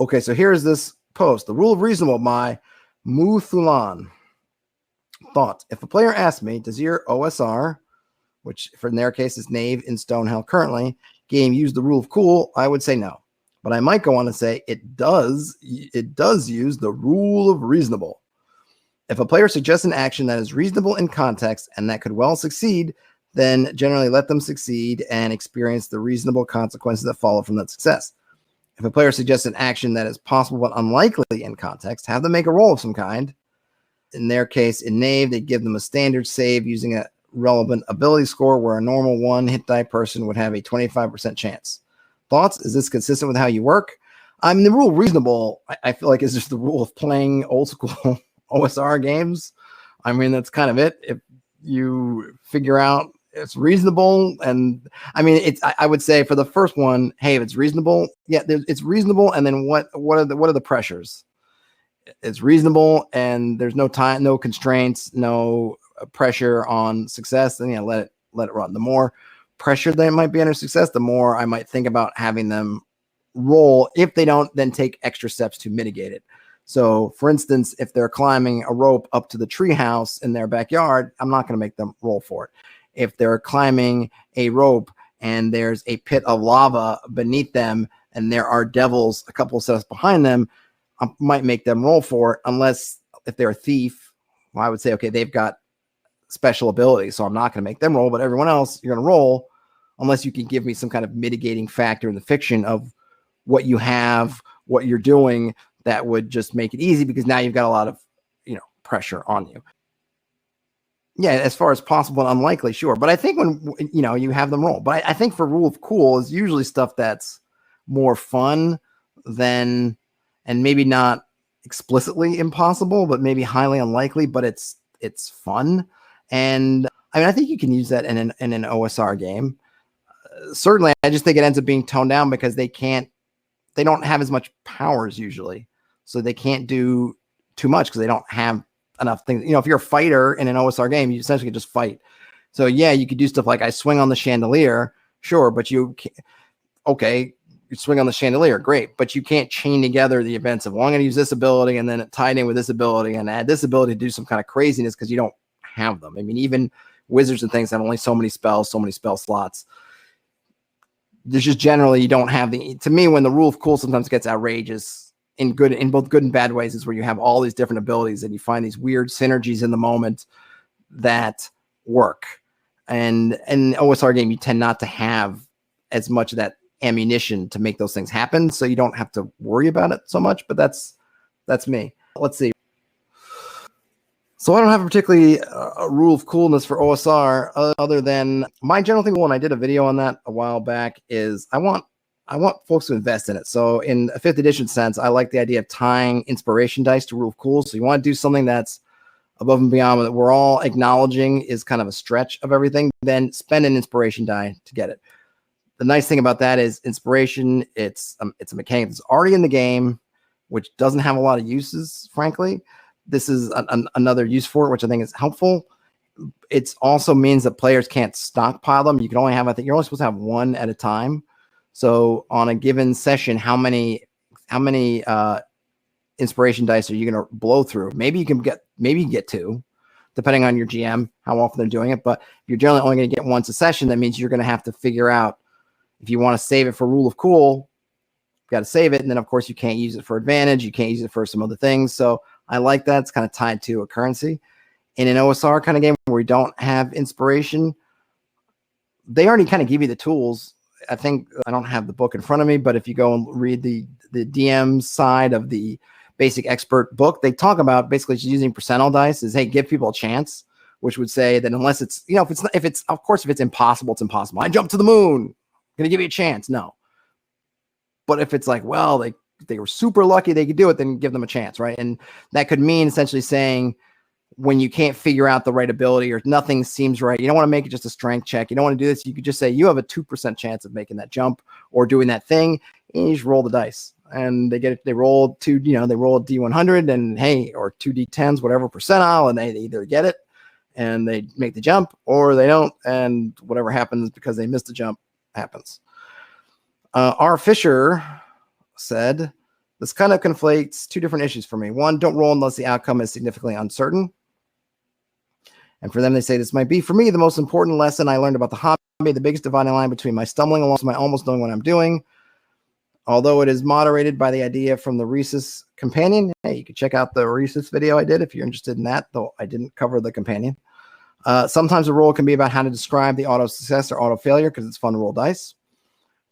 Okay, so here's this post. The Rule of Reasonable by Muthulan. Thought. If a player asks me, does your OSR, which for in their case is Knave in Stonehell currently, game use the rule of cool, I would say no. But I might go on and say it does use the rule of reasonable. If a player suggests an action that is reasonable in context and that could well succeed, then generally let them succeed and experience the reasonable consequences that follow from that success. If a player suggests an action that is possible but unlikely in context, have them make a roll of some kind. In their case, in Knave, they give them a standard save using a relevant ability score where a normal 1 hit die person would have a 25% chance. Thoughts? Is this consistent with how you work? I mean, the rule reasonable, I feel like, is just the rule of playing old school OSR games. I mean, that's kind of it. If you figure out it's reasonable, and I mean, I would say for the first one, hey, if it's reasonable, yeah, it's reasonable. And then what are the pressures? It's reasonable, and there's no time, no constraints, no pressure on success. Then yeah, let it run. The more pressure they might be under success, the more I might think about having them roll. If they don't, then take extra steps to mitigate it. So, for instance, if they're climbing a rope up to the treehouse in their backyard, I'm not going to make them roll for it. If they're climbing a rope and there's a pit of lava beneath them and there are devils a couple of steps behind them, I might make them roll for it, unless if they're a thief, well, I would say, okay, they've got special abilities, so I'm not going to make them roll, but everyone else, you're going to roll, unless you can give me some kind of mitigating factor in the fiction of what you have, what you're doing, that would just make it easy, because now you've got a lot of, pressure on you. Yeah, as far as possible and unlikely, sure. But I think when, you have them roll. But I think for rule of cool is usually stuff that's more fun than, and maybe not explicitly impossible, but maybe highly unlikely, but it's fun. And I mean, I think you can use that in an OSR game. Certainly, I just think it ends up being toned down because they don't have as much powers usually. So they can't do too much because they don't have enough things. If you're a fighter in an OSR game, you essentially just fight. So yeah, you could do stuff like I swing on the chandelier, sure, but you swing on the chandelier, great, but you can't chain together the events of, well, I'm going to use this ability and then tie it in with this ability and add this ability to do some kind of craziness, because you don't have them. I mean, even wizards and things have only so many spell slots. There's just generally, you don't have to me, when the rule of cool sometimes gets outrageous in both good and bad ways, is where you have all these different abilities and you find these weird synergies in the moment that work. And in OSR game, you tend not to have as much of that ammunition to make those things happen, so you don't have to worry about it so much. But that's me. Let's see. So I don't have particularly a rule of coolness for OSR, other than my general thing. When I did a video on that a while back, is I want folks to invest in it. So in a 5th edition sense, I like the idea of tying inspiration dice to rule of cool. So you want to do something that's above and beyond that we're all acknowledging is kind of a stretch of everything, then spend an inspiration die to get it. The nice thing about that is inspiration, it's a mechanic that's already in the game, which doesn't have a lot of uses, frankly. This is another use for it, which I think is helpful. It also means that players can't stockpile them. You can only have, I think you're only supposed to have one at a time. So on a given session, how many inspiration dice are you going to blow through? Maybe you get 2, depending on your GM, how often they're doing it. But if you're generally only going to get once a session, that means you're going to have to figure out, if you want to save it for rule of cool, you got to save it. And then of course you can't use it for advantage. You can't use it for some other things. So I like that. It's kind of tied to a currency. In an OSR kind of game where we don't have inspiration, they already kind of give you the tools. I think, I don't have the book in front of me, but if you go and read the DM side of the basic expert book, they talk about basically just using percentile dice is, hey, give people a chance, which would say that unless it's, if it's impossible, it's impossible. I jumped to the moon, going to give you a chance. No. But if it's like, well, they were super lucky they could do it, then give them a chance, right? And that could mean essentially saying, when you can't figure out the right ability or nothing seems right, you don't want to make it just a strength check. You don't want to do this. You could just say you have a 2% chance of making that jump or doing that thing, and you just roll the dice. And they roll a D100 and hey, or 2D10s, whatever percentile, and they either get it and they make the jump or they don't, and whatever happens because they missed the jump happens. R. Fisher said, This kind of conflates two different issues for me. One, don't roll unless the outcome is significantly uncertain. And for them, they say this might be, for me, the most important lesson I learned about the hobby, the biggest dividing line between my stumbling along and my almost knowing what I'm doing. Although it is moderated by the idea from the Rhesus companion. Hey, you can check out the Rhesus video I did if you're interested in that, though I didn't cover the companion. Sometimes a roll can be about how to describe the auto success or auto failure because it's fun to roll dice.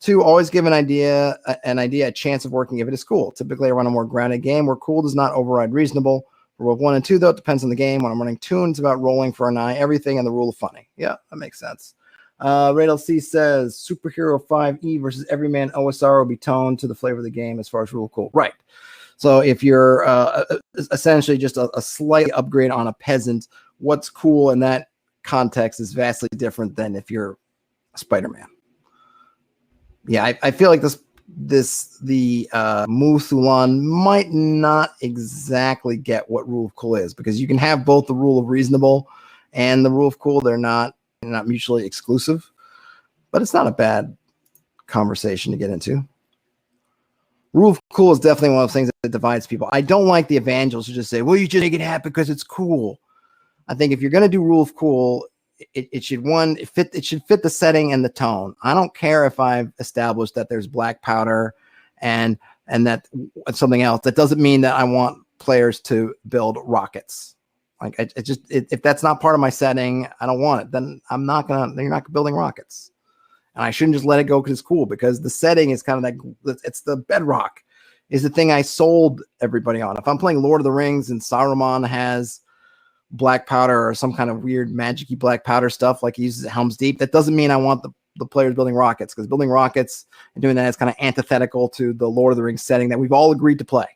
2, always give an idea a chance of working if it is cool. Typically, I run a more grounded game where cool does not override reasonable. For rule 1 and 2, though, it depends on the game. When I'm running 2, it's about rolling for an eye, everything, and the rule of funny. Yeah, that makes sense. Radel C says Superhero 5e versus Everyman OSR will be toned to the flavor of the game as far as rule cool. Right. So if you're essentially just a slight upgrade on a peasant, what's cool in that context is vastly different than if you're Spider-Man. Yeah, I feel like the Muthulan might not exactly get what rule of cool is, because you can have both the rule of reasonable and the rule of cool. They're not mutually exclusive, but it's not a bad conversation to get into. Rule of cool is definitely one of those things that divides people. I don't like the evangelists who just say, well, you just make it happen because it's cool. I think if you're going to do rule of cool, it should fit the setting and the tone. I don't care if I've established that there's black powder and that something else. That doesn't mean that I want players to build rockets. Like if that's not part of my setting, I don't want it. Then you're not building rockets. And I shouldn't just let it go because it's cool, because the setting is kind of like, it's the bedrock, is the thing I sold everybody on. If I'm playing Lord of the Rings and Saruman has black powder or some kind of weird magic-y black powder stuff like he uses at Helm's Deep, that doesn't mean I want the players building rockets, because building rockets and doing that is kind of antithetical to the Lord of the Rings setting that we've all agreed to play.